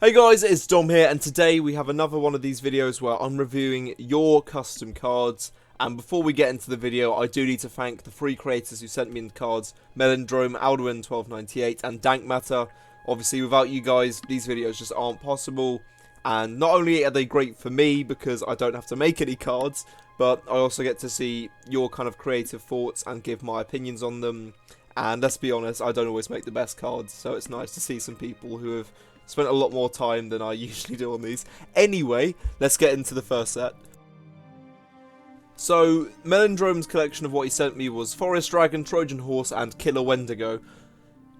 Hey guys, it's Dom here, and today we have another one of these videos where I'm reviewing your custom cards. And before we get into the video, I do need to thank the three creators who sent me in the cards: Melindrome, Alduin 1298, and Dankmatter. Obviously, without you guys, these videos just aren't possible. And not only are they great for me because I don't have to make any cards, but I also get to see your kind of creative thoughts and give my opinions on them. And let's be honest, I don't always make the best cards, so it's nice to see some people who have spent a lot more time than I usually do on these. Anyway, let's get into the first set. So, Melindrome's collection of what he sent me was Forest Dragon, Trojan Horse, and Killer Windigo.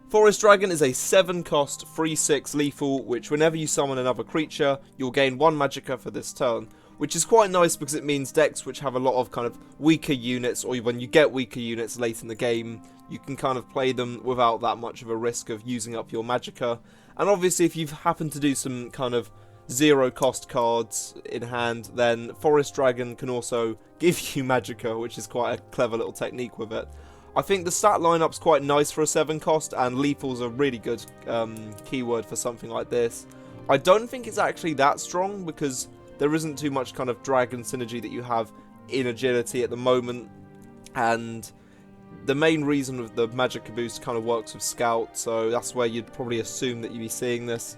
Forest Dragon is a 7-cost, 3/6 lethal, which whenever you summon another creature, you'll gain 1 magicka for this turn. Which is quite nice because it means decks which have a lot of kind of weaker units, or when you get weaker units late in the game, you can kind of play them without that much of a risk of using up your magicka. And obviously if you've happened to do some kind of 0-cost cards in hand, then Forest Dragon can also give you magicka, which is quite a clever little technique with it. I think the stat lineup's quite nice for a 7-cost, and lethal's a really good keyword for something like this. I don't think it's actually that strong because there isn't too much kind of dragon synergy that you have in agility at the moment, and the main reason of the magicka boost kind of works with Scout, so that's where you'd probably assume that you'd be seeing this.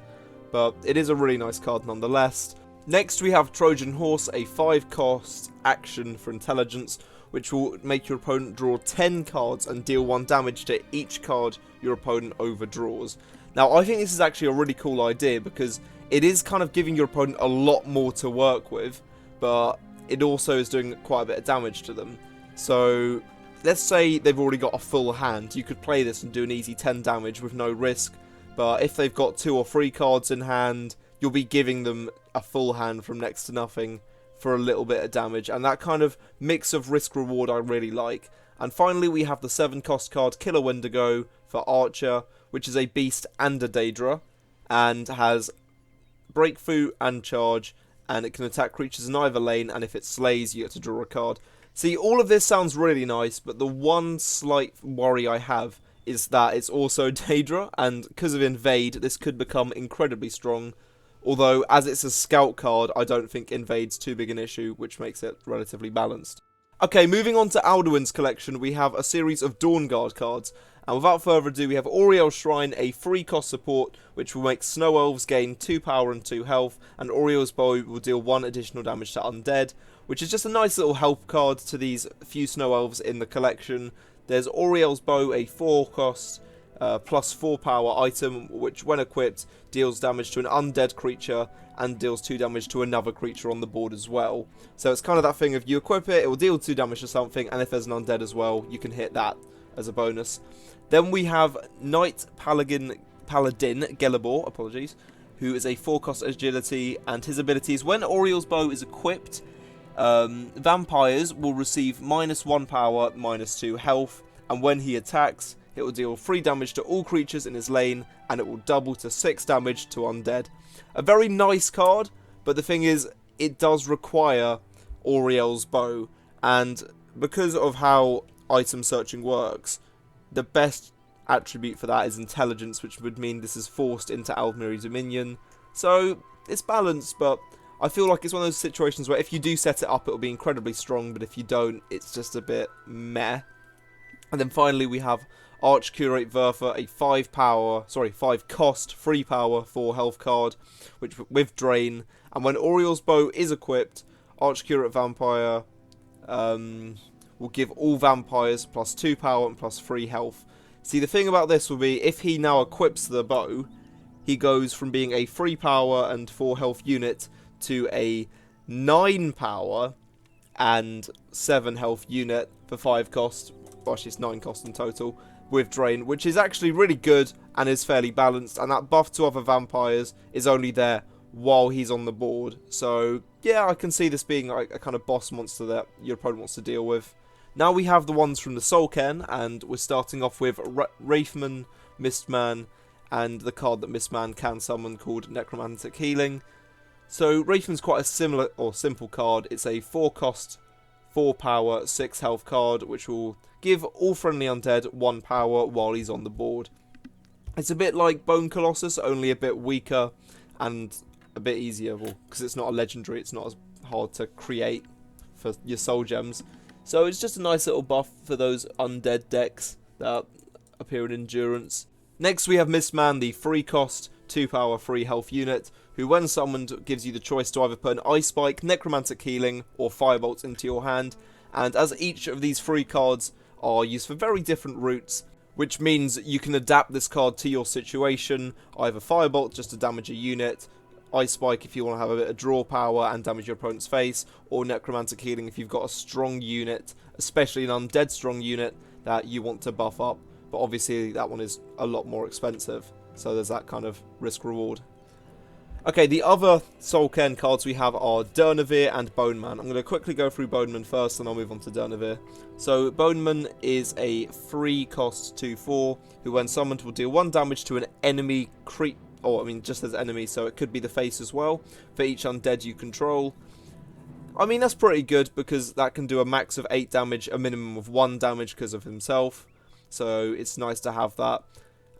But it is a really nice card nonetheless. Next we have Trojan Horse, a 5-cost action for intelligence, which will make your opponent draw 10 cards and deal 1 damage to each card your opponent overdraws. Now I think this is actually a really cool idea because it is kind of giving your opponent a lot more to work with, but it also is doing quite a bit of damage to them. So let's say they've already got a full hand, you could play this and do an easy 10 damage with no risk. But if they've got 2 or 3 cards in hand, you'll be giving them a full hand from next to nothing for a little bit of damage. And that kind of mix of risk-reward I really like. And finally we have the 7-cost card Killer Windigo for Archer, which is a beast and a Daedra, and has breakthrough and charge, and it can attack creatures in either lane, and if it slays you get to draw a card. See, all of this sounds really nice, but the one slight worry I have is that it's also Daedra, and because of Invade, this could become incredibly strong. Although, as it's a scout card, I don't think Invade's too big an issue, which makes it relatively balanced. Okay, moving on to Alduin's collection, we have a series of Dawnguard cards. And without further ado, we have Orioles Shrine, a 3-cost support, which will make Snow Elves gain 2 power and 2 health, and Orioles Bow will deal 1 additional damage to undead, which is just a nice little help card to these few Snow Elves in the collection. There's Orioles Bow, a 4-cost, plus 4 power item, which when equipped deals damage to an undead creature and deals 2 damage to another creature on the board as well. So it's kind of that thing of you equip it, it will deal 2 damage to something, and if there's an undead as well, you can hit that as a bonus. Then we have Knight Paladin Gelibor, apologies, who is a 4-cost agility, and his abilities: when Orioles Bow is equipped, vampires will receive -1 power, -2 health, and when he attacks, it will deal 3 damage to all creatures in his lane, and it will double to 6 damage to undead. A very nice card, but the thing is, it does require Orioles Bow, and because of how item searching works, the best attribute for that is intelligence, which would mean this is forced into Aldmeri Dominion. So it's balanced, but I feel like it's one of those situations where if you do set it up, it'll be incredibly strong, but if you don't, it's just a bit meh. And then finally we have Archit Vampire, a 5-cost, 3 power, 4 health card, which with Drain. And when Orioles Bow is equipped, Archit Vampire will give all vampires plus 2 power and plus 3 health. See, the thing about this will be, if he now equips the bow, he goes from being a 3 power and 4 health unit to a 9 power and 7 health unit for 5 cost. Well, actually it's 9 cost in total, with Drain, which is actually really good and is fairly balanced, and that buff to other vampires is only there while he's on the board. So yeah, I can see this being like a kind of boss monster that your opponent wants to deal with. Now we have the ones from the Soulken, and we're starting off with Reachman Mistman, and the card that Mistman can summon called Necromantic Healing. So Reachman's quite a similar or simple card. It's a 4-cost, 4 power, 6 health card, which will give all friendly undead 1 power while he's on the board. It's a bit like Bone Colossus, only a bit weaker, and a bit easier, because it's not a legendary, it's not as hard to create for your soul gems. So it's just a nice little buff for those undead decks that appear in Endurance. Next we have Mistman, the 3-cost, 2-power, 3-health unit, who when summoned gives you the choice to either put an Ice Spike, Necromantic Healing, or Firebolt into your hand. And as each of these 3 cards are used for very different routes, which means you can adapt this card to your situation, either Firebolt just to damage a unit, Ice Spike if you want to have a bit of draw power and damage your opponent's face, or Necromantic Healing if you've got a strong unit, especially an undead strong unit, that you want to buff up. But obviously that one is a lot more expensive, so there's that kind of risk-reward. Okay, the other Soulcairn cards we have are Dernavir and Bone Man. I'm going to quickly go through Bone Man first, and I'll move on to Dernavir. So, Bone Man is a 3-cost 2/4, who when summoned will deal 1 damage to an enemy creature, just as enemy, so it could be the face as well, for each undead you control. I mean, that's pretty good, because that can do a max of 8 damage, a minimum of 1 damage because of himself. So, it's nice to have that.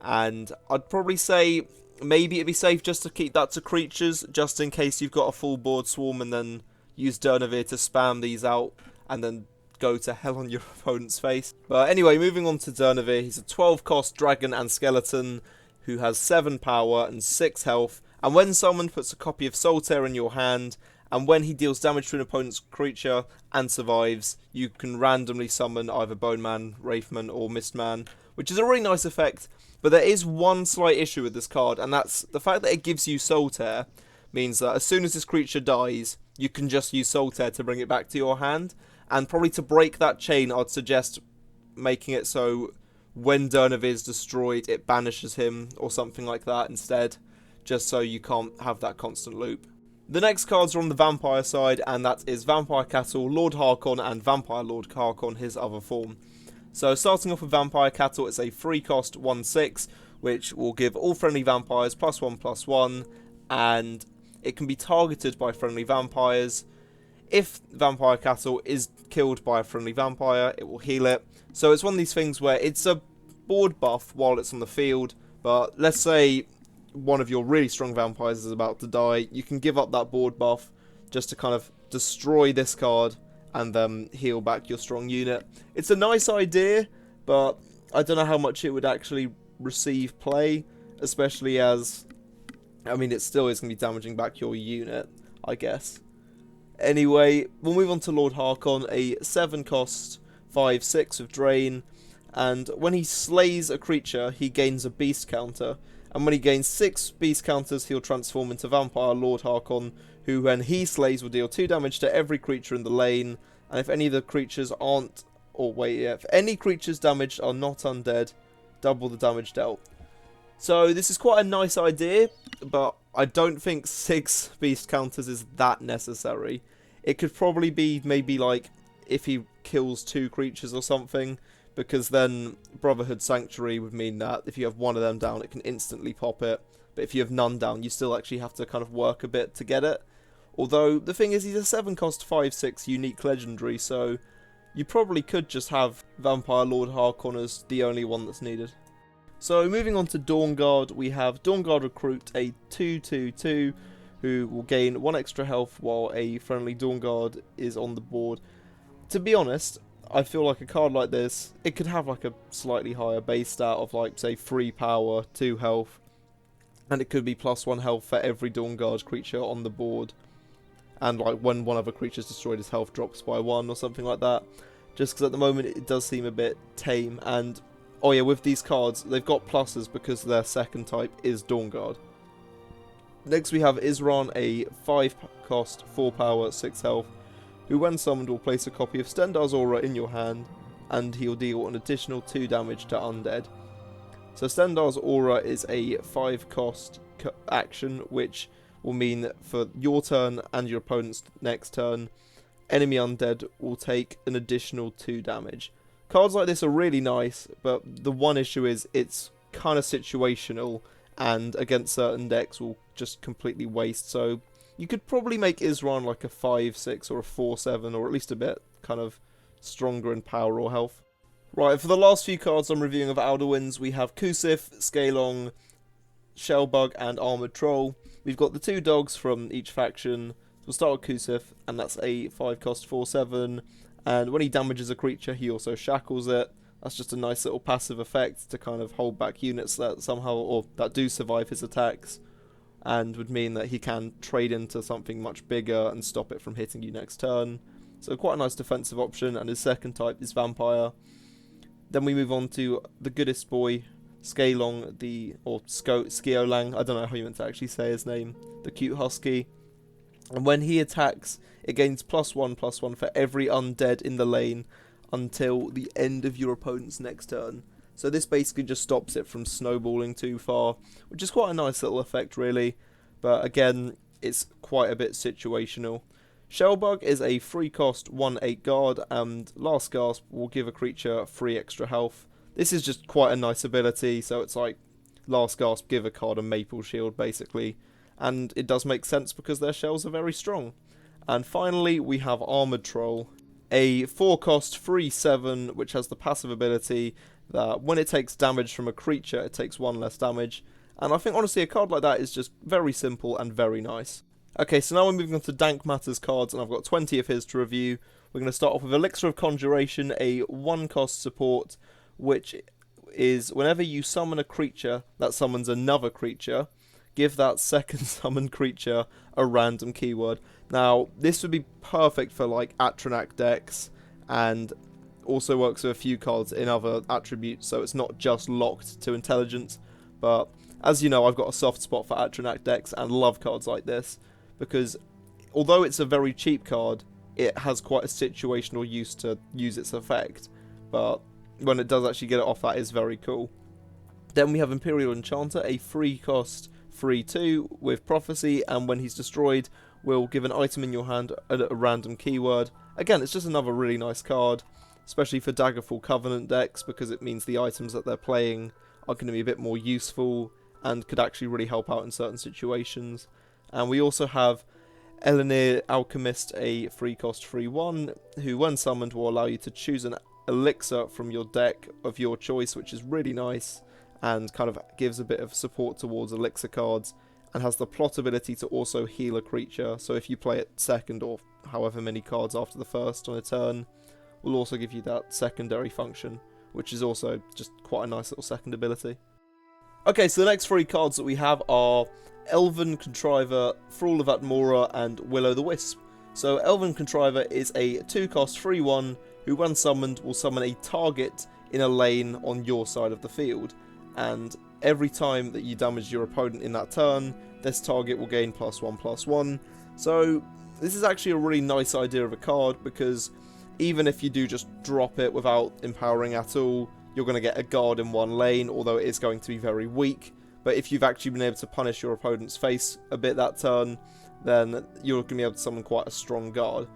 And I'd probably say maybe it'd be safe just to keep that to creatures, just in case you've got a full board swarm, and then use Dernavir to spam these out, and then go to hell on your opponent's face. But anyway, moving on to Dernavir, he's a 12-cost dragon and skeleton, who has 7 power and 6 health, and when summoned puts a copy of Solitaire in your hand, and when he deals damage to an opponent's creature and survives, you can randomly summon either Bone Man, Wraithman, or Mistman, which is a really nice effect. But there is one slight issue with this card, and that's the fact that it gives you Solitaire means that as soon as this creature dies, you can just use Solitaire to bring it back to your hand. And probably to break that chain, I'd suggest making it so when Dernavir is destroyed, it banishes him or something like that instead, just so you can't have that constant loop. The next cards are on the Vampire side, and that is Vampire Cattle, Lord Harkon, and Vampire Lord Harkon, his other form. So starting off with Vampire Cattle, it's a 3-cost 1/6, which will give all friendly vampires +1/+1, and it can be targeted by friendly vampires. If Vampire Cattle is killed by a friendly vampire, it will heal it. So it's one of these things where it's a board buff while it's on the field, but let's say one of your really strong vampires is about to die, you can give up that board buff just to kind of destroy this card and then heal back your strong unit. It's a nice idea, but I don't know how much it would actually receive play, especially as, I mean, it still is going to be damaging back your unit, I guess. Anyway, we'll move on to Lord Harkon, a 7-cost 5/6 with Drain, and when he slays a creature, he gains a beast counter, and when he gains 6 beast counters, he'll transform into Vampire Lord Harkon, who when he slays will deal 2 damage to every creature in the lane, and if any of the creatures if any creatures damaged are not undead, double the damage dealt. So this is quite a nice idea, but I don't think 6 beast counters is that necessary. It could probably be maybe like if he kills 2 creatures or something, because then Brotherhood Sanctuary would mean that if you have one of them down, it can instantly pop it. But if you have none down, you still actually have to kind of work a bit to get it. Although, the thing is, he's a 7-cost 5/6 unique legendary, so you probably could just have Vampire Lord Harkon as the only one that's needed. So, moving on to Dawnguard, we have Dawnguard Recruit, a 2/2/2, who will gain 1 extra health while a friendly Dawnguard is on the board. To be honest, I feel like a card like this, it could have like a slightly higher base stat of like, say, 3 power, 2 health, and it could be +1 health for every Dawnguard creature on the board. And like when one other creature is destroyed, his health drops by 1 or something like that. Just because at the moment it does seem a bit tame. And oh yeah, with these cards, they've got pluses because their second type is Dawnguard. Next we have Isran, a 5-cost 4 power 6 health, who when summoned will place a copy of Stendar's Aura in your hand, and he'll deal an additional 2 damage to undead. So Stendar's Aura is a 5-cost action, which will mean for your turn and your opponent's next turn, enemy undead will take an additional 2 damage. Cards like this are really nice, but the one issue is it's kind of situational, and against certain decks will just completely waste. So you could probably make Isran like a 5/6 or a 4/7, or at least a bit kind of stronger in power or health. Right, for the last few cards I'm reviewing of Alduins, we have Kusif, Skalong, Shellbug and Armoured Troll. We've got the 2 dogs from each faction. We'll start with Kusith, and that's a 5 cost 4/7, and when he damages a creature he also shackles it. That's just a nice little passive effect to kind of hold back units that somehow, or that do survive his attacks, and would mean that he can trade into something much bigger and stop it from hitting you next turn. So quite a nice defensive option, and his second type is Vampire. Then we move on to the goodest boy, Skalong, Skiolang, I don't know how you meant to actually say his name, the cute husky. And when he attacks, it gains +1/+1 for every undead in the lane until the end of your opponent's next turn. So this basically just stops it from snowballing too far, which is quite a nice little effect really, but again, it's quite a bit situational. Shellbug is a 3 cost 1/8 guard, and Last Gasp will give a creature 3 extra health. This is just quite a nice ability, so it's like Last Gasp, give a card a maple shield basically, and it does make sense because their shells are very strong. And finally we have Armoured Troll, a 4 cost 3/7 which has the passive ability that when it takes damage from a creature it takes 1 less damage, and I think honestly a card like that is just very simple and very nice. Okay, so now we're moving on to Dank Matters cards, and I've got 20 of his to review. We're going to start off with Elixir of Conjuration, a 1 cost support, which is whenever you summon a creature that summons another creature, give that second summoned creature a random keyword. Now, this would be perfect for like Atronach decks, and also works with a few cards in other attributes, so it's not just locked to intelligence. But as you know, I've got a soft spot for Atronach decks and love cards like this, because although it's a very cheap card, it has quite a situational use to use its effect, but when it does actually get it off, that is very cool. Then we have Imperial Enchanter, a 3 cost 3/2 with Prophecy, and when he's destroyed, will give an item in your hand a random keyword. Again, it's just another really nice card, especially for Daggerfall Covenant decks, because it means the items that they're playing are going to be a bit more useful and could actually really help out in certain situations. And we also have Eleanor Alchemist, a 3 cost 3/1, who when summoned will allow you to choose an elixir from your deck of your choice, which is really nice and kind of gives a bit of support towards elixir cards, and has the plot ability to also heal a creature. So if you play it second or however many cards after the first on a turn, will also give you that secondary function, which is also just quite a nice little second ability. Okay, so the next 3 cards that we have are Elven Contriver, Thrall of Atmora, and Willa the Wisp. So Elven Contriver is a 2 cost 3/1 who when summoned will summon a target in a lane on your side of the field, and every time that you damage your opponent in that turn, this target will gain +1/+1. So this is actually a really nice idea of a card, because even if you do just drop it without empowering at all, you're going to get a guard in one lane, although it is going to be very weak. But if you've actually been able to punish your opponent's face a bit that turn, then you're going to be able to summon quite a strong guard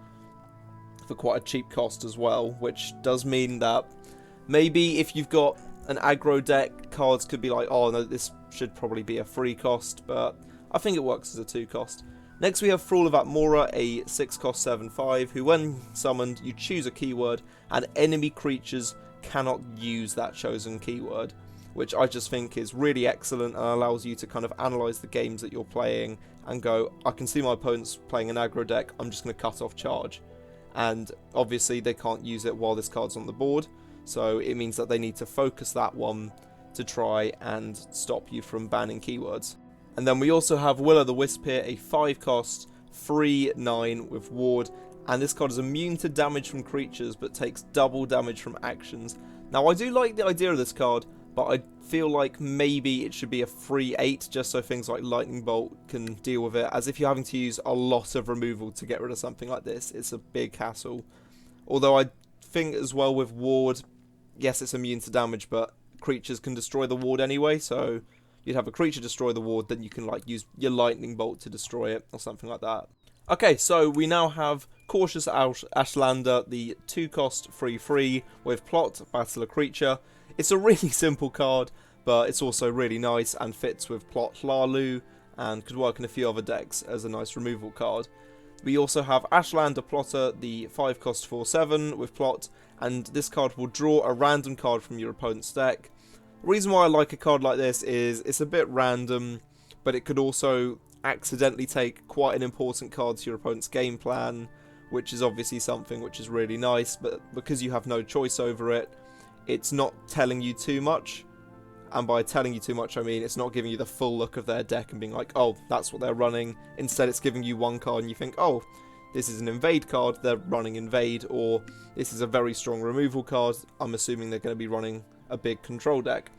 for quite a cheap cost as well, which does mean that maybe if you've got an aggro deck, cards could be like, oh no, this should probably be a 3 cost, but I think it works as a 2 cost. Next we have Thrall of Atmora, a 6 cost 7/5, who when summoned you choose a keyword and enemy creatures cannot use that chosen keyword, which I just think is really excellent and allows you to kind of analyse the games that you're playing and go, I can see my opponent's playing an aggro deck, I'm just going to cut off charge. And obviously they can't use it while this card's on the board, so it means that they need to focus that one to try and stop you from banning keywords. And then we also have Willa the Wisp here, a 5 cost 3/9 with Ward, and this card is immune to damage from creatures but takes double damage from actions. Now I do like the idea of this card, but I feel like maybe it should be a 3/8 just so things like Lightning Bolt can deal with it, as if you're having to use a lot of removal to get rid of something like this, it's a big hassle. Although I think as well with Ward, yes it's immune to damage, but creatures can destroy the ward anyway, so you'd have a creature destroy the ward, then you can like use your Lightning Bolt to destroy it or something like that. Okay, so we now have Cautious Ashlander, the 2 cost 3/3 with Plot, battle a creature. It's a really simple card, but it's also really nice and fits with Plot Hlalu and could work in a few other decks as a nice removal card. We also have Ashlander Plotter, the 5 cost 4/7 with Plot, and this card will draw a random card from your opponent's deck. The reason why I like a card like this is it's a bit random, but it could also accidentally take quite an important card to your opponent's game plan, which is obviously something which is really nice, but because you have no choice over it, it's not telling you too much. And by telling you too much, I mean it's not giving you the full look of their deck and being like, oh, that's what they're running. Instead, it's giving you one card and you think, oh, this is an invade card, they're running invade, or this is a very strong removal card, I'm assuming they're going to be running a big control deck.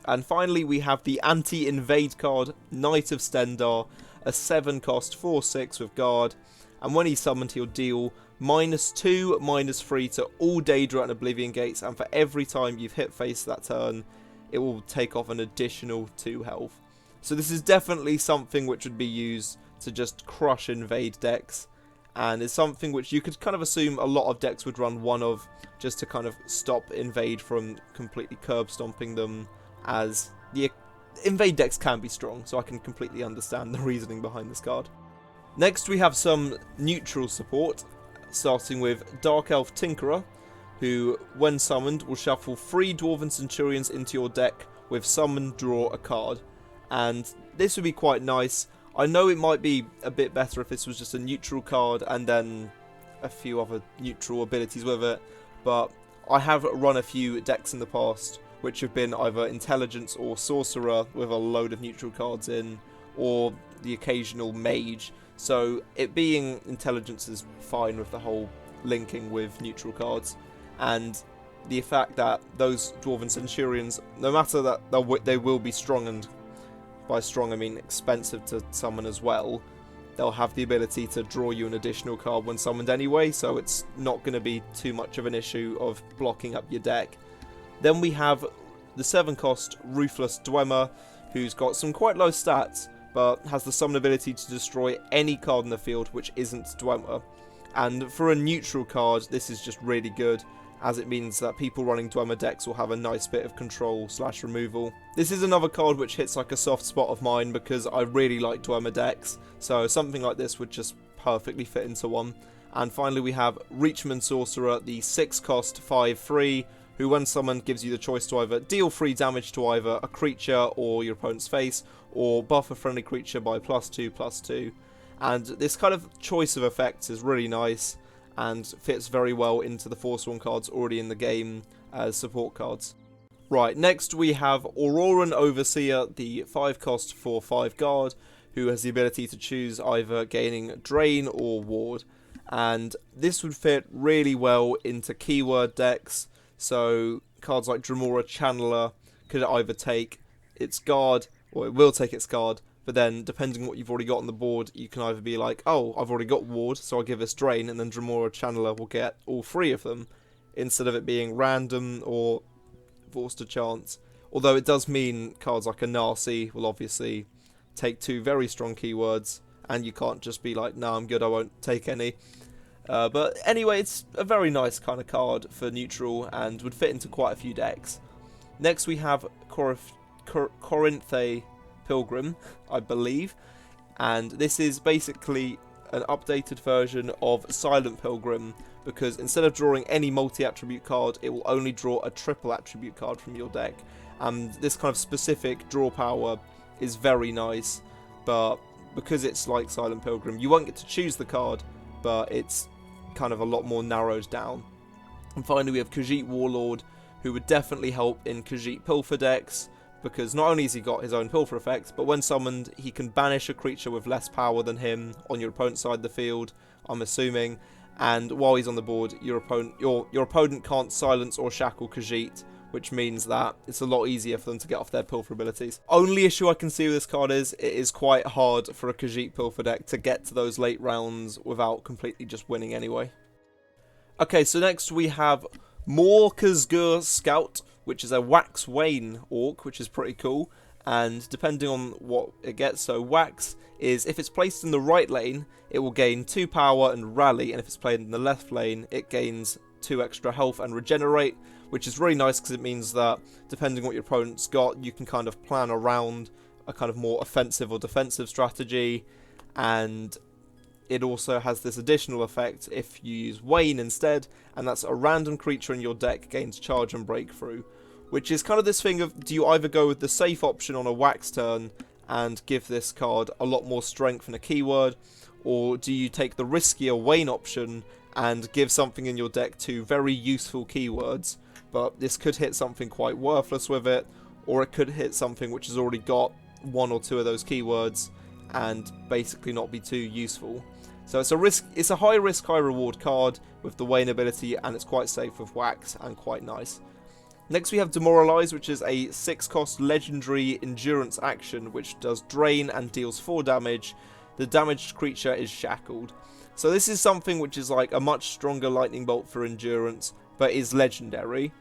And finally, we have the anti-invade card, Knight of Stendar, a 7-cost 4/6 with guard, and when he's summoned, he'll deal -2, -3 to all Daedra and Oblivion Gates, and for every time you've hit face that turn, it will take off an additional 2 health. So this is definitely something which would be used to just crush invade decks, and it's something which you could kind of assume a lot of decks would run one of, just to kind of stop invade from completely curb stomping them, as the invade decks can be strong, so I can completely understand the reasoning behind this card. Next we have some neutral support, starting with Dark Elf Tinkerer, who, when summoned, will shuffle 3 Dwarven Centurions into your deck with summon, draw a card. And this would be quite nice. I know it might be a bit better if this was just a neutral card and then a few other neutral abilities with it, but I have run a few decks in the past which have been either Intelligence or Sorcerer with a load of neutral cards in, or the occasional Mage, so it being Intelligence is fine with the whole linking with neutral cards, and the fact that those Dwarven Centurions, no matter that they will be strong, and by strong I mean expensive to summon as well, they'll have the ability to draw you an additional card when summoned anyway, so it's not going to be too much of an issue of blocking up your deck. Then we have the 7-cost Ruthless Dwemer, who's got some quite low stats, but has the summon ability to destroy any card in the field which isn't Dwemer. And for a neutral card, this is just really good, as it means that people running Dwemer decks will have a nice bit of control / removal. This is another card which hits like a soft spot of mine because I really like Dwemer decks, so something like this would just perfectly fit into one. And finally we have Reachman Sorcerer, the 6-cost 5/3, who when summoned gives you the choice to either deal 3 damage to either a creature or your opponent's face, or buff a friendly creature by +2/+2. And this kind of choice of effects is really nice, and fits very well into the Forsworn cards already in the game as support cards. Right, next we have Auroran Overseer, the 5-cost 4/5 guard, who has the ability to choose either gaining Drain or Ward. And this would fit really well into keyword decks, so cards like Dremora Channeler could either take its guard, or it will take its guard, but then depending on what you've already got on the board, you can either be like, oh, I've already got Ward, so I'll give this Drain, and then Dremora Channeler will get all 3 of them, instead of it being random or forced to chance. Although it does mean cards like a Narcy will obviously take 2 very strong keywords, and you can't just be like, no, I'm good, I won't take any. But anyway, it's a very nice kind of card for neutral and would fit into quite a few decks. Next we have Corinthe Pilgrim, I believe, and this is basically an updated version of Silent Pilgrim, because instead of drawing any multi-attribute card, it will only draw a triple attribute card from your deck, and this kind of specific draw power is very nice, but because it's like Silent Pilgrim, you won't get to choose the card, but it's kind of a lot more narrowed down. And finally we have Khajiit Warlord, who would definitely help in Khajiit Pilfer decks, because not only has he got his own Pilfer effect, but when summoned he can banish a creature with less power than him on your opponent's side of the field, I'm assuming, and while he's on the board, your opponent can't silence or shackle Khajiit, which means that it's a lot easier for them to get off their Pilfer abilities. Only issue I can see with this card is it is quite hard for a Khajiit Pilfer deck to get to those late rounds without completely just winning anyway. Okay, so next we have Morku Scout, which is a Wax Wayne Orc, which is pretty cool, and depending on what it gets, so Wax is, if it's placed in the right lane, it will gain 2 power and rally, and if it's played in the left lane, it gains 2 extra health and regenerate, which is really nice because it means that depending on what your opponent's got, you can kind of plan around a kind of more offensive or defensive strategy, and it also has this additional effect if you use Wayne instead, and that's a random creature in your deck gains charge and breakthrough, which is kind of this thing of, do you either go with the safe option on a wax turn and give this card a lot more strength and a keyword, or do you take the riskier Wane option and give something in your deck 2 very useful keywords, but this could hit something quite worthless with it, or it could hit something which has already got 1 or 2 of those keywords and basically not be too useful. So it's a high risk, high reward card with the Wane ability, and it's quite safe with wax and quite nice. Next we have Demoralize, which is a 6-cost legendary endurance action which does drain and deals 4 damage. The damaged creature is shackled. So this is something which is like a much stronger lightning bolt for endurance, but is legendary.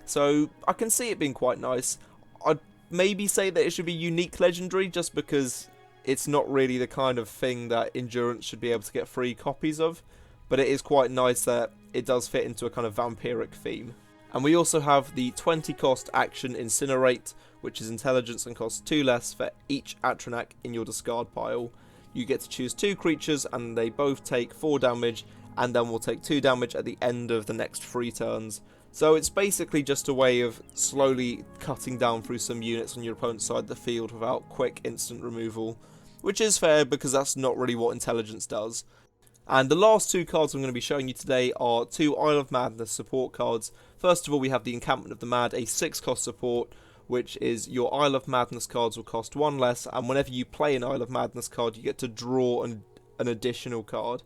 So I can see it being quite nice. I'd maybe say that it should be unique legendary, just because it's not really the kind of thing that endurance should be able to get free copies of. But it is quite nice that it does fit into a kind of vampiric theme. And we also have the 20-cost action Incinerate, which is intelligence and costs 2 less for each Atronach in your discard pile. You get to choose 2 creatures and they both take 4 damage, and then will take 2 damage at the end of the next 3 turns. So it's basically just a way of slowly cutting down through some units on your opponent's side of the field without quick instant removal, which is fair because that's not really what intelligence does. And the last 2 cards I'm going to be showing you today are 2 Isle of Madness support cards. First of all, we have the Encampment of the Mad, a 6-cost support, which is your Isle of Madness cards will cost 1 less, and whenever you play an Isle of Madness card, you get to draw an additional card.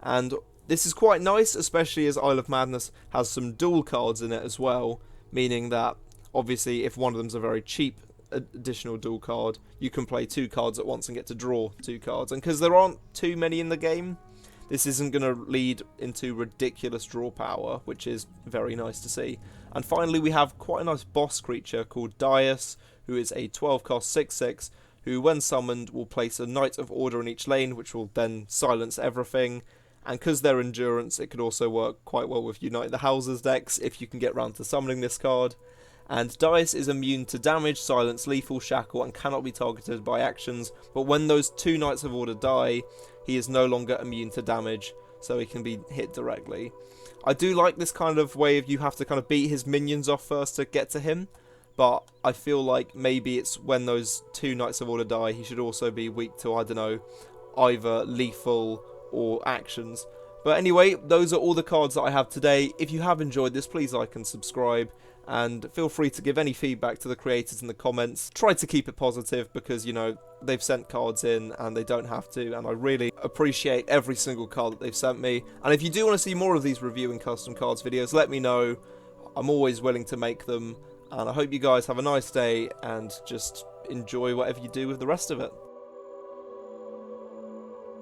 And this is quite nice, especially as Isle of Madness has some dual cards in it as well, meaning that obviously if one of them's a very cheap additional dual card, you can play 2 cards at once and get to draw 2 cards. And because there aren't too many in the game, this isn't going to lead into ridiculous draw power, which is very nice to see. And finally, we have quite a nice boss creature called Dios, who is a 12-cost 6/6, who when summoned will place a Knight of Order in each lane, which will then silence everything. And because they're endurance, it could also work quite well with Unite the Houses decks if you can get round to summoning this card. And Dios is immune to damage, silence, lethal, shackle, and cannot be targeted by actions, but when those 2 Knights of Order die, he is no longer immune to damage, so he can be hit directly. I do like this kind of way of you have to kind of beat his minions off first to get to him, but I feel like maybe it's when those 2 Knights of Order die, he should also be weak to, I don't know, either lethal or actions. But anyway, those are all the cards that I have today. If you have enjoyed this, please like and subscribe, and feel free to give any feedback to the creators in the comments. Try to keep it positive because, you know, they've sent cards in and they don't have to, and I really appreciate every single card that they've sent me. And if you do want to see more of these reviewing custom cards videos, let me know. I'm always willing to make them, and I hope you guys have a nice day and just enjoy whatever you do with the rest of it.